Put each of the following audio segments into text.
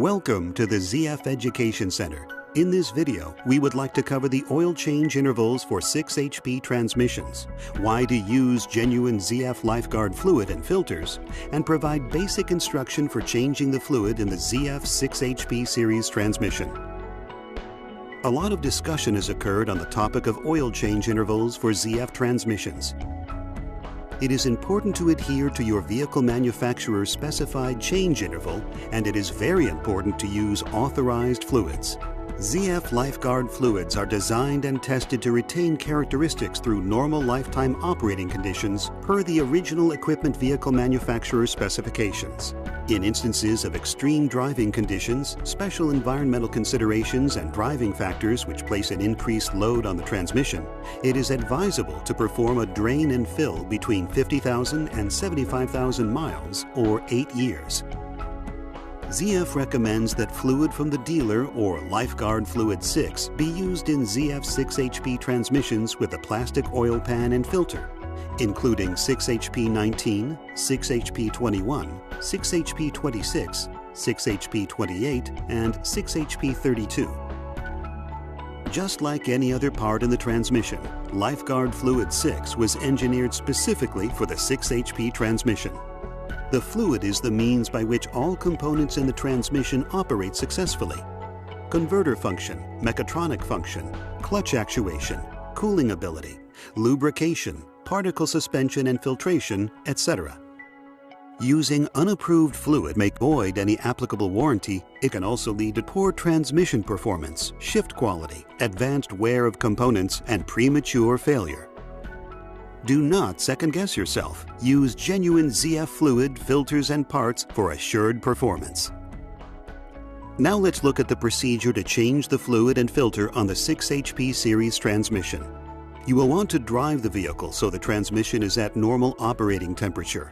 Welcome to the ZF Education Center. In this video, we would like to cover the oil change intervals for 6 HP transmissions, why to use genuine ZF Lifeguard fluid and filters, and provide basic instruction for changing the fluid in the ZF 6 HP series transmission. A lot of discussion has occurred on the topic of oil change intervals for ZF transmissions. It is important to adhere to your vehicle manufacturer's specified change interval, and it is very important to use authorized fluids. ZF Lifeguard fluids are designed and tested to retain characteristics through normal lifetime operating conditions per the original equipment vehicle manufacturer's specifications. In instances of extreme driving conditions, special environmental considerations and driving factors which place an increased load on the transmission, it is advisable to perform a drain and fill between 50,000 and 75,000 miles or 8 years. ZF recommends that fluid from the dealer or Lifeguard Fluid 6 be used in ZF 6 HP transmissions with a plastic oil pan and filter, including 6 HP 19, 6 HP 21, 6 HP 26, 6 HP 28, and 6 HP 32. Just like any other part in the transmission, Lifeguard Fluid 6 was engineered specifically for the 6 HP transmission. The fluid is the means by which all components in the transmission operate successfully. Converter function, mechatronic function, clutch actuation, cooling ability, lubrication, particle suspension and filtration, etc. Using unapproved fluid may void any applicable warranty. It can also lead to poor transmission performance, shift quality, advanced wear of components, and premature failure. Do not second-guess yourself. Use genuine ZF fluid, filters, and parts for assured performance. Now let's look at the procedure to change the fluid and filter on the 6 HP series transmission. You will want to drive the vehicle so the transmission is at normal operating temperature.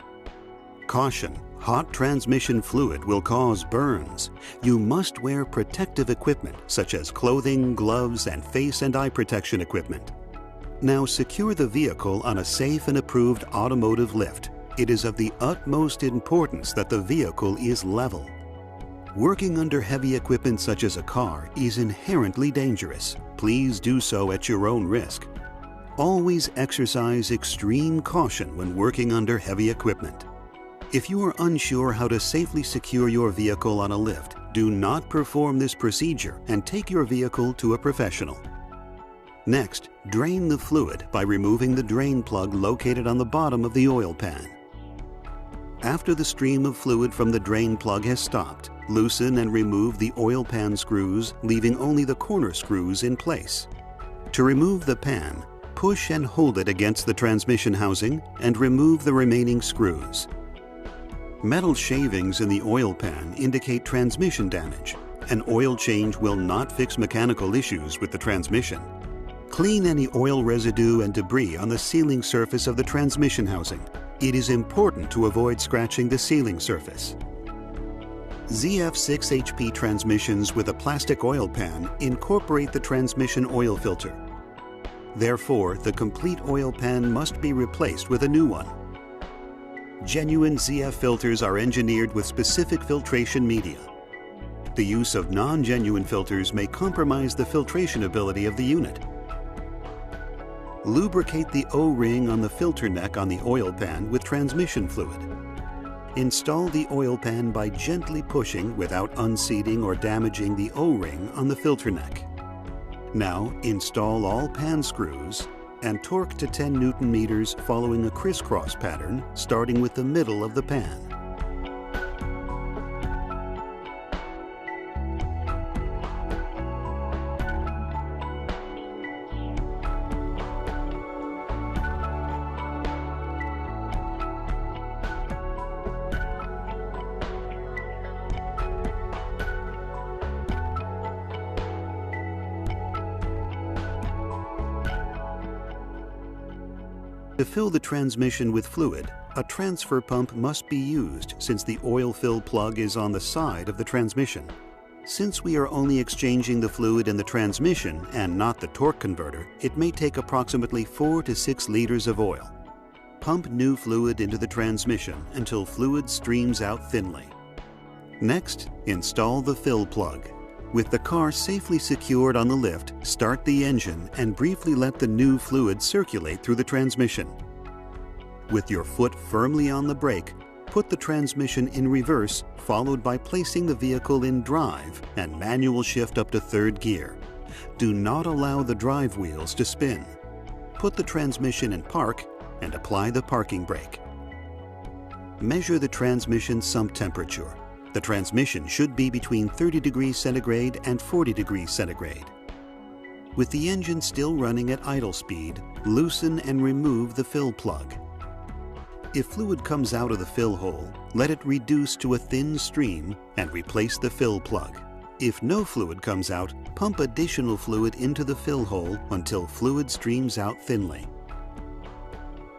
Caution: hot transmission fluid will cause burns. You must wear protective equipment such as clothing, gloves, and face and eye protection equipment. Now secure the vehicle on a safe and approved automotive lift. It is of the utmost importance that the vehicle is level. Working under heavy equipment such as a car is inherently dangerous. Please do so at your own risk. Always exercise extreme caution when working under heavy equipment. If you are unsure how to safely secure your vehicle on a lift, do not perform this procedure and take your vehicle to a professional. Next, drain the fluid by removing the drain plug located on the bottom of the oil pan. After the stream of fluid from the drain plug has stopped, loosen and remove the oil pan screws, leaving only the corner screws in place. To remove the pan, push and hold it against the transmission housing and remove the remaining screws. Metal shavings in the oil pan indicate transmission damage. An oil change will not fix mechanical issues with the transmission. Clean any oil residue and debris on the sealing surface of the transmission housing. It is important to avoid scratching the sealing surface. ZF 6 HP transmissions with a plastic oil pan incorporate the transmission oil filter. Therefore, the complete oil pan must be replaced with a new one. Genuine ZF filters are engineered with specific filtration media. The use of non-genuine filters may compromise the filtration ability of the unit. Lubricate the O-ring on the filter neck on the oil pan with transmission fluid. Install the oil pan by gently pushing without unseating or damaging the O-ring on the filter neck. Now install all pan screws and torque to 10 Newton meters following a crisscross pattern starting with the middle of the pan. To fill the transmission with fluid, a transfer pump must be used since the oil fill plug is on the side of the transmission. Since we are only exchanging the fluid in the transmission and not the torque converter, it may take approximately 4 to 6 liters of oil. Pump new fluid into the transmission until fluid streams out thinly. Next, install the fill plug. With the car safely secured on the lift, start the engine and briefly let the new fluid circulate through the transmission. With your foot firmly on the brake, put the transmission in reverse, followed by placing the vehicle in drive and manual shift up to third gear. Do not allow the drive wheels to spin. Put the transmission in park and apply the parking brake. Measure the transmission sump temperature. The transmission should be between 30 degrees centigrade and 40 degrees centigrade. With the engine still running at idle speed, loosen and remove the fill plug. If fluid comes out of the fill hole, let it reduce to a thin stream and replace the fill plug. If no fluid comes out, pump additional fluid into the fill hole until fluid streams out thinly.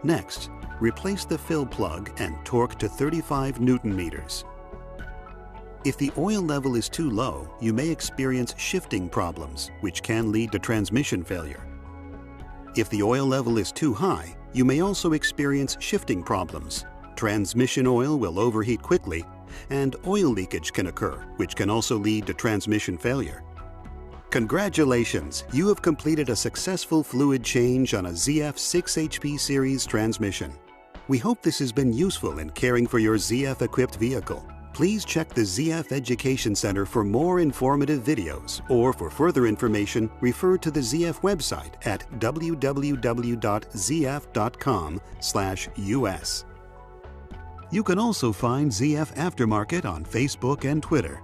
Next, replace the fill plug and torque to 35 Newton meters. If the oil level is too low, you may experience shifting problems, which can lead to transmission failure. If the oil level is too high, you may also experience shifting problems. Transmission oil will overheat quickly, and oil leakage can occur, which can also lead to transmission failure. Congratulations! You have completed a successful fluid change on a ZF 6 HP series transmission. We hope this has been useful in caring for your ZF-equipped vehicle. Please check the ZF Education Center for more informative videos, or for further information, refer to the ZF website at www.zf.com/US. You can also find ZF Aftermarket on Facebook and Twitter.